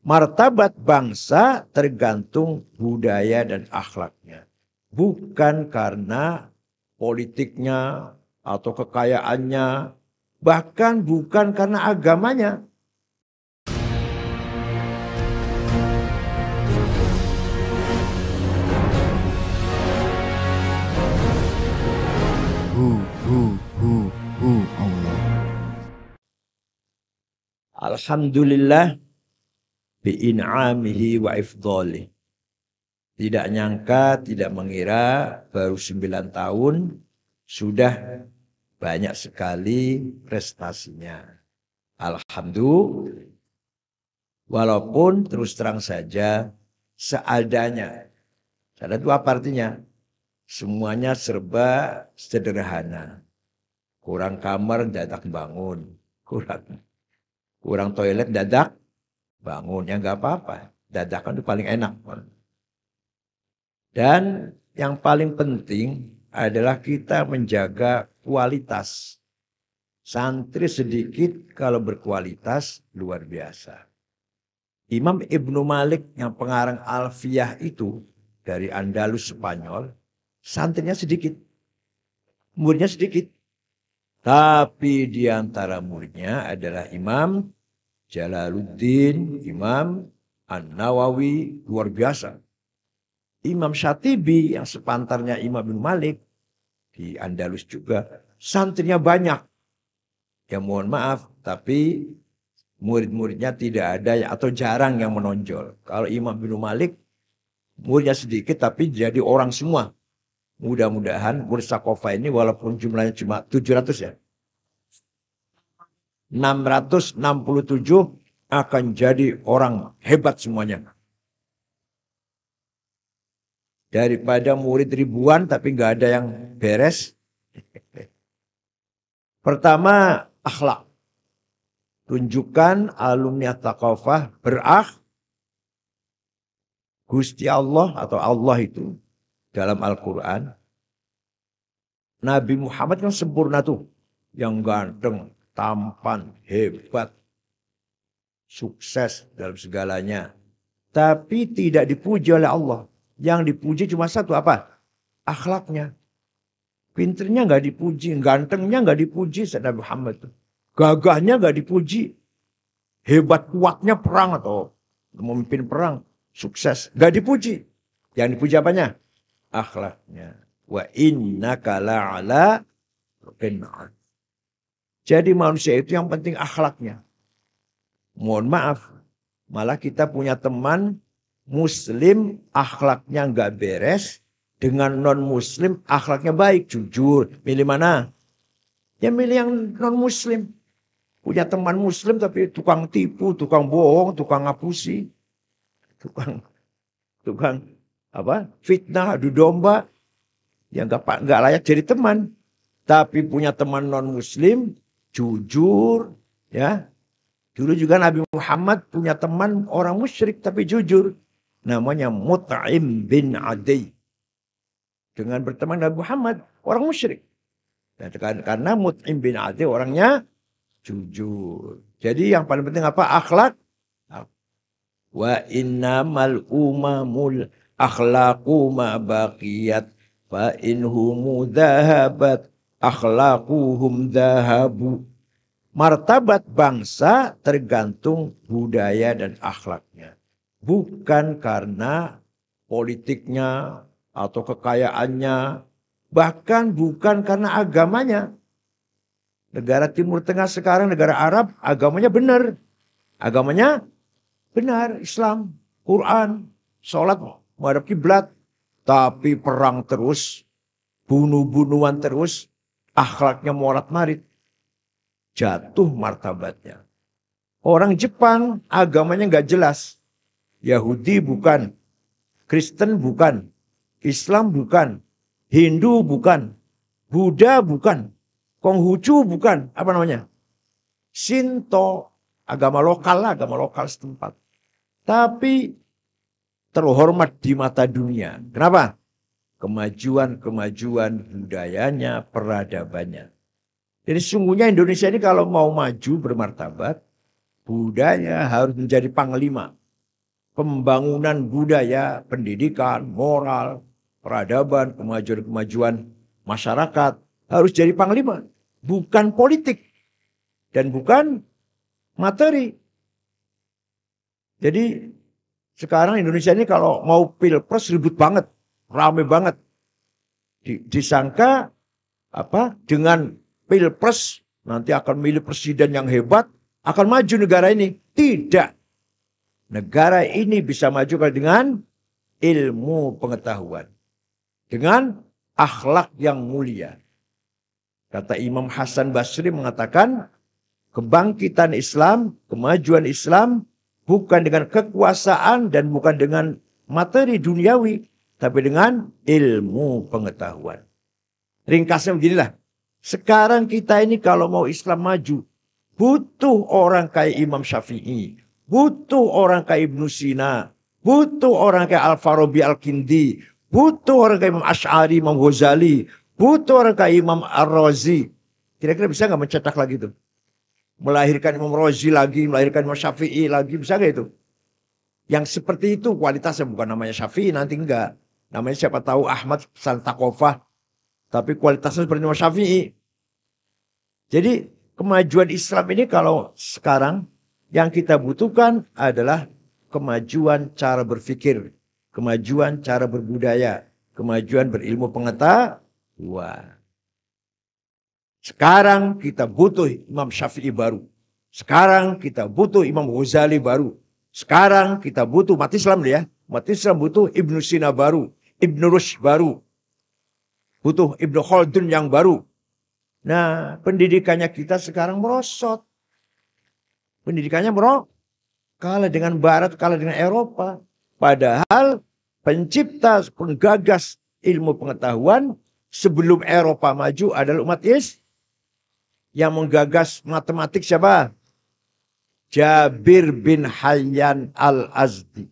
Martabat bangsa tergantung budaya dan akhlaknya. Bukan karena politiknya atau kekayaannya, bahkan bukan karena agamanya. Allah. Alhamdulillah bi'in'amihi wa ifdhalih. Tidak nyangka, tidak mengira baru 9 tahun sudah banyak sekali prestasinya. Alhamdulillah. Walaupun terus terang saja seadanya. Seadanya itu apa artinya? Semuanya serba sederhana. Kurang kamar dadak bangun. Kurang toilet dadak bangun. Ya nggak apa-apa. Dadakan itu paling enak. Dan yang paling penting adalah kita menjaga kualitas. Santri sedikit kalau berkualitas luar biasa. Imam Ibnu Malik yang pengarang Alfiyah itu dari Andalus Spanyol, santrinya sedikit. Muridnya sedikit. Tapi di antara muridnya adalah Imam Jalaluddin, Imam An-Nawawi, luar biasa. Imam Syatibi yang sepantarnya Imam Ibnu Malik di Andalus juga, santrinya banyak. Ya mohon maaf, tapi murid-muridnya tidak ada atau jarang yang menonjol. Kalau Imam Ibnu Malik, muridnya sedikit tapi jadi orang semua. Mudah-mudahan murid Sakofa ini walaupun jumlahnya cuma 700 ya. 667 akan jadi orang hebat semuanya. Daripada murid ribuan tapi nggak ada yang beres. Pertama, akhlak. Tunjukkan alumni At-Taqafah Gusti Allah atau Allah itu dalam Al-Quran. Nabi Muhammad kan sempurna tuh. Yang ganteng, tampan, hebat, sukses dalam segalanya. Tapi tidak dipuji oleh Allah. Yang dipuji cuma satu apa? Akhlaknya. Pinternya nggak dipuji, gantengnya nggak dipuji Nabi Muhammad tuh. Gagahnya nggak dipuji. Hebat kuatnya perang atau memimpin perang. Sukses. Nggak dipuji. Yang dipuji apanya? Akhlaknya. Wa innaka la'ala qin'an. Jadi manusia itu yang penting akhlaknya. Mohon maaf. Malah kita punya teman muslim akhlaknya nggak beres. Dengan non muslim akhlaknya baik. Jujur. Milih mana? Ya milih yang non muslim. Punya teman muslim tapi tukang tipu, tukang bohong, tukang ngapusi. Tukang apa? Fitnah, adu domba. Yang nggak layak jadi teman. Tapi punya teman non muslim, jujur, ya. Dulu juga Nabi Muhammad punya teman orang musyrik tapi jujur. Namanya Mut'im bin Adi. Dengan berteman Nabi Muhammad, orang musyrik. Dan karena Mut'im bin Adi orangnya jujur. Jadi yang paling penting apa? Akhlak. Wa innamal umamul akhlaqu ma baqiyat fa inhumu dhahabat akhlaquhum dhahabu. Martabat bangsa tergantung budaya dan akhlaknya. Bukan karena politiknya atau kekayaannya. Bahkan bukan karena agamanya. Negara Timur Tengah sekarang, negara Arab, agamanya benar. Agamanya benar, Islam, Quran, sholat, menghadap kiblat. Tapi perang terus, bunuh-bunuhan terus, akhlaknya morat-marit. Jatuh martabatnya. Orang Jepang agamanya nggak jelas. Yahudi bukan, Kristen bukan, Islam bukan, Hindu bukan, Buddha bukan, Konghucu bukan, apa namanya? Shinto, agama lokal setempat. Tapi terhormat di mata dunia. Kenapa? Kemajuan budayanya, peradabannya. Jadi sungguhnya Indonesia ini kalau mau maju bermartabat, budaya harus menjadi panglima. pembangunan budaya, pendidikan, moral, peradaban, kemajuan-kemajuan masyarakat harus jadi panglima. Bukan politik dan bukan materi. Jadi sekarang Indonesia ini kalau mau pilpres ribut banget, rame banget. Disangka dengan pilpres nanti akan milih presiden yang hebat, akan maju negara ini. Tidak. Negara ini bisa maju dengan ilmu pengetahuan. Dengan akhlak yang mulia. Kata Imam Hasan Basri mengatakan, kebangkitan Islam, kemajuan Islam, bukan dengan kekuasaan dan bukan dengan materi duniawi, tapi dengan ilmu pengetahuan. Ringkasnya beginilah. Sekarang kita ini kalau mau Islam maju, butuh orang kayak Imam Syafi'i. Butuh orang kayak Ibnu Sina. Butuh orang kayak Al-Farabi Al-Kindi. Butuh orang kayak Imam Asy'ari, Imam Ghazali. Butuh orang kayak Imam Ar-Razi. Kira-kira bisa nggak mencetak lagi itu? Melahirkan Imam Razi lagi, melahirkan Imam Syafi'i lagi. Bisa nggak itu? Yang seperti itu kualitasnya bukan namanya Syafi'i, nanti enggak. Namanya siapa tahu Ahmad Santakofah. Tapi kualitasnya seperti Imam Syafi'i. Jadi kemajuan Islam ini kalau sekarang yang kita butuhkan adalah kemajuan cara berpikir, kemajuan cara berbudaya, kemajuan berilmu pengetahuan. Sekarang kita butuh Imam Syafi'i baru. Sekarang kita butuh Imam Ghazali baru. Sekarang kita butuh umat Islam ya. Umat Islam butuh Ibnu Sina baru, Ibnu Rushd baru. Butuh Ibnu Khaldun yang baru. Nah, pendidikannya kita sekarang merosot. Pendidikannya kalah dengan Barat, kalah dengan Eropa. Padahal pencipta, penggagas ilmu pengetahuan sebelum Eropa maju adalah umat Islam. Yang menggagas matematik siapa? Jabir bin Hayyan Al-Azdi.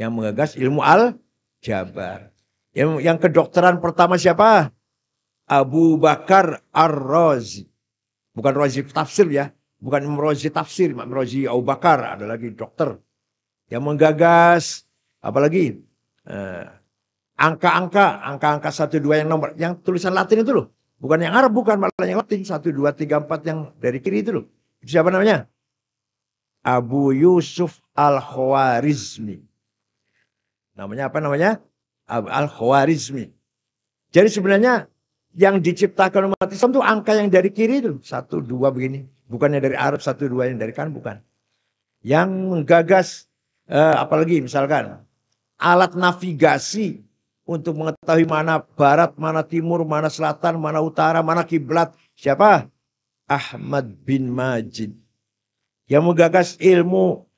Yang menggagas ilmu Al-Jabar. Yang kedokteran pertama siapa? Abu Bakar Ar-Razi. Bukan Razi tafsir ya. Bukan Imam Razi tafsir. Imam Razi Abu Bakar. Ada lagi dokter. Yang menggagas. Apalagi? Angka-angka 1, 2 yang nomor. Yang tulisan Latin itu loh. Bukan yang Arab. Bukan malah yang Latin. 1, 2, 3, 4 yang dari kiri itu loh. Itu siapa namanya? Abu Yusuf Al-Khwarizmi. Namanya apa namanya? Al-Khwarizmi. Jadi sebenarnya yang diciptakan umat Islam itu angka yang dari kiri itu. 1, 2 begini. Bukannya dari Arab 1, 2 yang dari kanan. Bukan. Yang menggagas apalagi misalkan alat navigasi untuk mengetahui mana barat, mana timur, mana selatan, mana utara, mana kiblat. Siapa? Ahmad bin Majid. Yang menggagas ilmu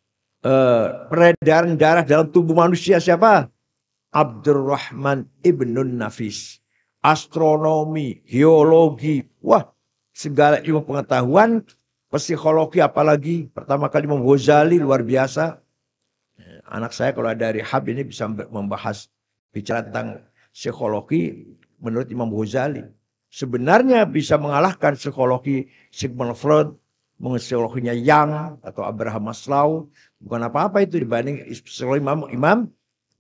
peredaran darah dalam tubuh manusia siapa? Abdurrahman Ibnun Nafis. Astronomi, geologi, wah segala ilmu pengetahuan, psikologi apalagi. Pertama kali Imam Ghazali luar biasa. Anak saya kalau ada rehab ini bisa membahas bicara tentang psikologi menurut Imam Ghazali. Sebenarnya bisa mengalahkan psikologi Sigmund Freud, psikologinya Young atau Abraham Maslow. Bukan apa-apa itu dibanding psikologi Imam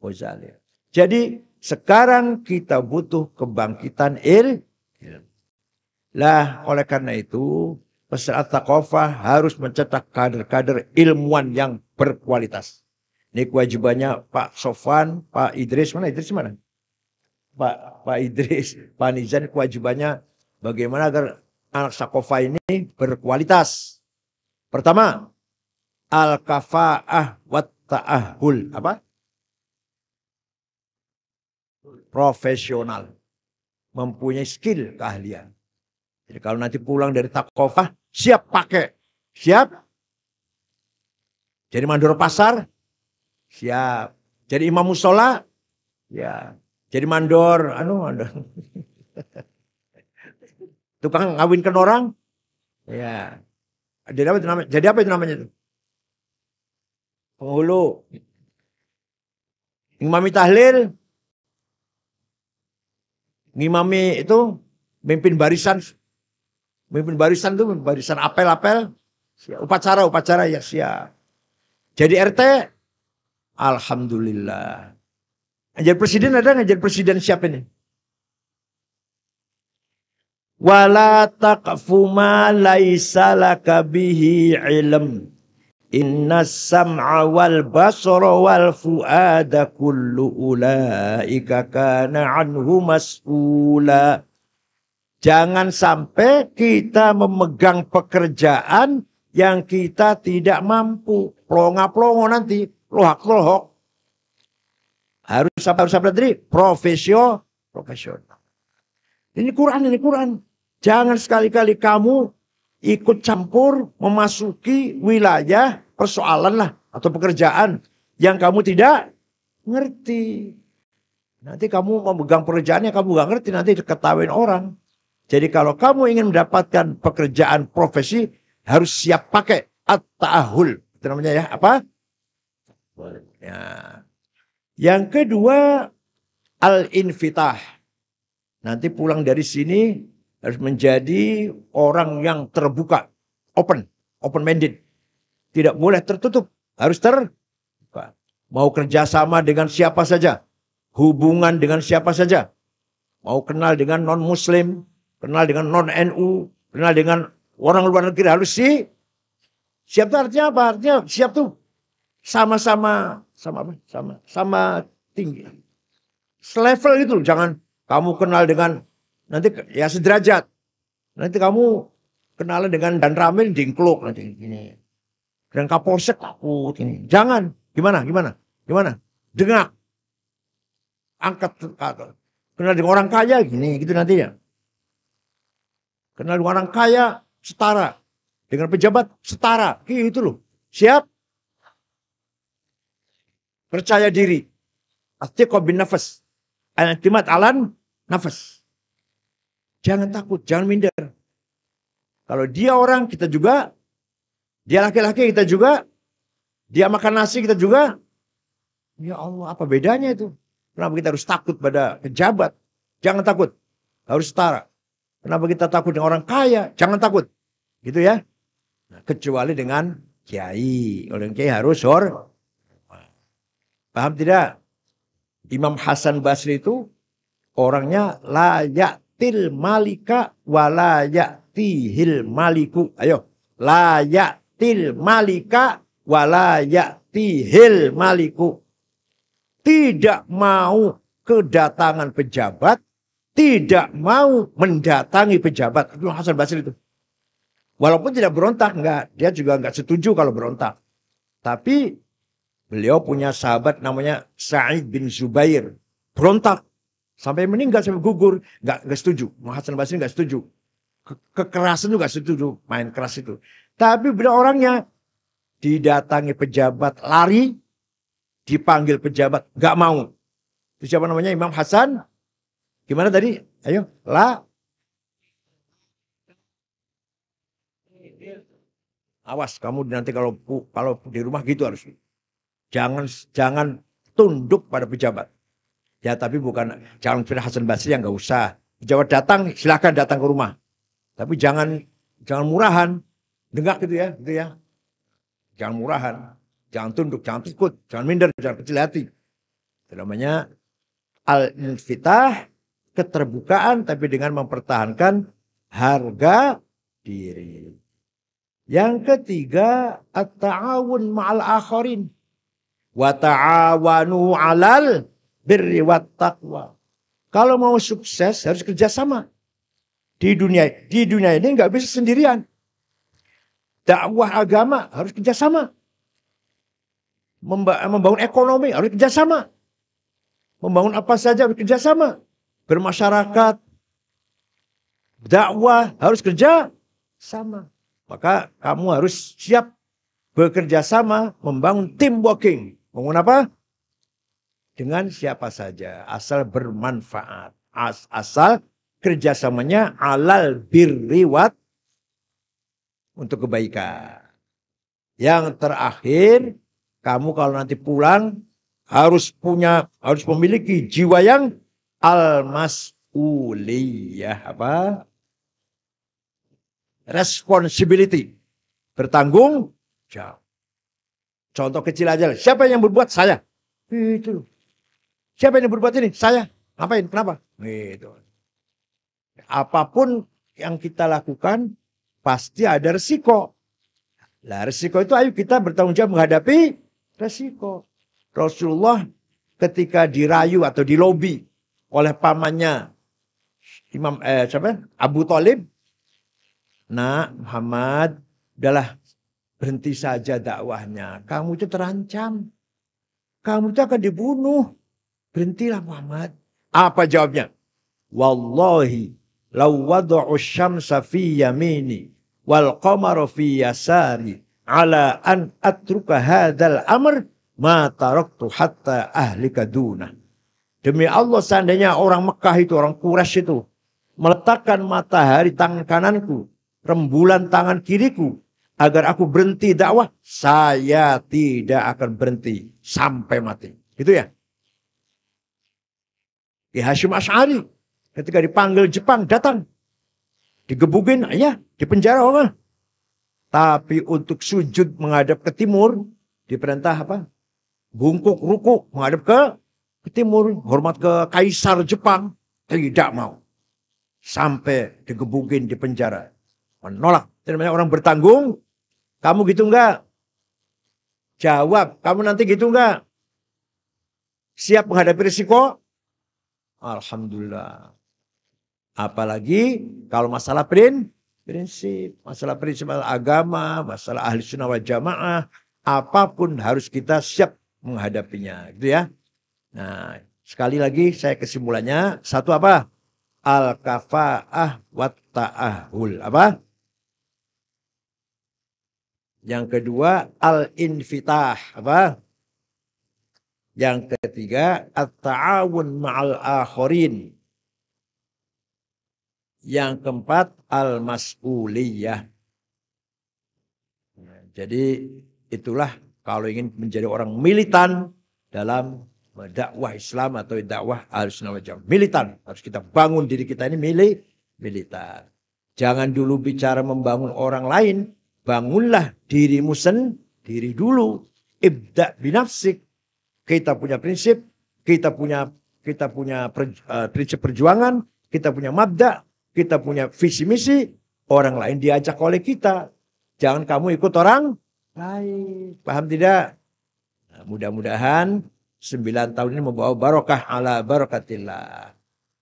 Ghazali. Jadi sekarang kita butuh kebangkitan ilmu. Lah oleh karena itu Pesantren Thaqafah harus mencetak kader-kader ilmuwan yang berkualitas. Ini kewajibannya Pak Sofwan, Pak Idris. Mana Idris mana? Pak Idris, Pak Nizan, kewajibannya bagaimana agar anak Thaqafah ini berkualitas. Pertama, al-kafa'ah wa ta'ahul. Apa? Profesional. Mempunyai skill, keahlian. Jadi kalau nanti pulang dari Thaqafah, siap pakai. Siap. Jadi mandor pasar, siap. Jadi imam musola, ya. Jadi mandor, tukang ngawinkan orang, ya. Jadi apa itu namanya itu? Penghulu. Ngimami tahlil, ngimami itu mimpin barisan itu barisan apel-apel, upacara ya siap. Jadi RT, Alhamdulillah. Ngajar presiden ada ngajar presiden siapa ini? Wala taqfu ma laisa laka bihi ilm. Inna sam'a wal basra wal fuada kullu ulaika kana anhu mas'ula. Jangan sampai kita memegang pekerjaan yang kita tidak mampu. Plonga-plongo nanti, lohak-lohok. Harus apa tadi? Profesional. Ini Quran. Jangan sekali-kali kamu ikut campur memasuki wilayah persoalan lah atau pekerjaan yang kamu tidak ngerti. Nanti kamu memegang pekerjaan yang kamu gak ngerti, nanti diketawain orang. Jadi kalau kamu ingin mendapatkan pekerjaan profesi harus siap pakai at-ta'ahul. Itu namanya ya apa? Ya. Yang kedua al-infitah. Nanti pulang dari sini harus menjadi orang yang terbuka, open-minded. Tidak boleh tertutup, harus terbuka. Mau kerjasama dengan siapa saja, hubungan dengan siapa saja. Mau kenal dengan non-muslim, kenal dengan non-NU, kenal dengan orang luar negeri, harus siap itu artinya apa? Artinya siap tuh sama tinggi. Selevel itu, jangan kamu kenal dengan nanti ya sederajat. Nanti kamu kenalan dengan Dan Ramil dingkluk nanti gini. Dan Kapolsek takut ini. Jangan. Gimana? Dengar. Angkat. Kenal dengan orang kaya gini gitu nantinya. Kenal dengan orang kaya setara. Dengan pejabat setara. Gitu loh. Siap? Percaya diri. Athiqah bin nafas. Al-i'timad alan nafas. Jangan takut, jangan minder. Kalau dia orang, kita juga. Dia laki-laki, kita juga. Dia makan nasi, kita juga. Ya Allah, apa bedanya itu? Kenapa kita harus takut pada pejabat? Jangan takut. Harus setara. Kenapa kita takut dengan orang kaya? Jangan takut. Gitu ya. Nah, kecuali dengan kiai. Oleh kiai harus paham tidak? Imam Hasan Basri itu orangnya layak til malika walayatihil maliku. Ayo. Layatil malika walayatihil maliku. Tidak mau kedatangan pejabat. Tidak mau mendatangi pejabat. Itu Hasan Basri itu. Walaupun tidak berontak. Enggak. Dia juga enggak setuju kalau berontak. Tapi beliau punya sahabat namanya Sa'id bin Zubair. Berontak. Sampai meninggal, sampai gugur. Nggak setuju. Hasan Basri nggak setuju. Kekerasan juga setuju. Main keras itu. Tapi beliau orangnya didatangi pejabat lari. Dipanggil pejabat nggak mau. Itu siapa namanya? Imam Hasan. Gimana tadi? Ayo. Awas kamu nanti kalau di rumah gitu harus. Jangan tunduk pada pejabat. Ya tapi bukan, jangan pilih Hasan Basri yang nggak usah. Pejabat datang, silakan datang ke rumah. Tapi jangan murahan. Dengak gitu ya. Jangan murahan. Jangan tunduk, jangan takut, jangan minder, jangan kecil hati. Itu namanya al-infitah, keterbukaan tapi dengan mempertahankan harga diri. Yang ketiga, at-ta'awun ma'al akharin. Wa ta'awanu 'alal birri wat taqwa. Kalau mau sukses harus kerjasama. Di dunia ini nggak bisa sendirian. Dakwah agama harus kerjasama. Membangun ekonomi harus kerjasama. Membangun apa saja harus kerjasama. Bermasyarakat, dakwah harus kerjasama. Maka kamu harus siap bekerja sama, membangun team working. Membangun apa? Dengan siapa saja. Asal bermanfaat. Asal kerjasamanya alal birri wat untuk kebaikan. Yang terakhir, kamu kalau nanti pulang harus memiliki jiwa yang al-mas'uliyah. Apa? Responsibility. Bertanggung jawab. Contoh kecil aja. Siapa yang berbuat? Saya. Itu. Siapa yang berbuat ini? Saya. Ngapain? Kenapa? Gitu. Apapun yang kita lakukan pasti ada resiko. Nah, resiko itu ayo kita bertanggung jawab menghadapi resiko. Rasulullah ketika dirayu atau dilobi oleh pamannya Abu Thalib, nah Muhammad, udahlah berhenti saja dakwahnya. Kamu itu terancam. Kamu itu akan dibunuh. Berhentilah Muhammad. Apa jawabnya? Wallahi law wada'u syamsa fi yamini wal qamara fi yasari ala an atruka hadzal amr ma taraktu hatta ahlika duna. Demi Allah, seandainya orang Mekah itu, orang Quraisy itu meletakkan matahari tangan kananku, rembulan tangan kiriku, agar aku berhenti dakwah, saya tidak akan berhenti sampai mati. Itu ya. Ki Hasyim Asy'ari ketika dipanggil Jepang datang, digebukin, ya, dipenjara orang. Tapi untuk sujud menghadap ke timur, diperintah apa? Bungkuk ruku menghadap ke timur, hormat ke kaisar Jepang, tidak mau. Sampai digebukin, dipenjara. Menolak. Itu namanya orang bertanggung. Kamu gitu enggak? Jawab, kamu nanti gitu enggak? Siap menghadapi risiko? Alhamdulillah. Apalagi kalau masalah prinsip, masalah prinsip agama, masalah ahli sunnah wal jamaah, apapun harus kita siap menghadapinya, gitu ya. Nah, sekali lagi saya kesimpulannya, satu apa? Al-kafa'ah wat ta'ahul. Apa? Yang kedua, al-infitah. Apa? Yang ketiga, at-ta'awun ma'al akhirin. Yang keempat, al-mas'uliyah. Jadi itulah kalau ingin menjadi orang militan dalam dakwah Islam atau dakwah Ahlussunnah wal Jamaah. Militan. Harus kita bangun diri kita ini militan. Jangan dulu bicara membangun orang lain. Bangunlah dirimu sendiri dulu. Ibda' binafsik. Kita punya prinsip. Kita punya prinsip perjuangan. Kita punya mabda'. Kita punya visi misi. Orang lain diajak oleh kita. Jangan kamu ikut orang lain. Paham tidak? Nah, mudah-mudahan 9 tahun ini membawa barokah ala barakatillah.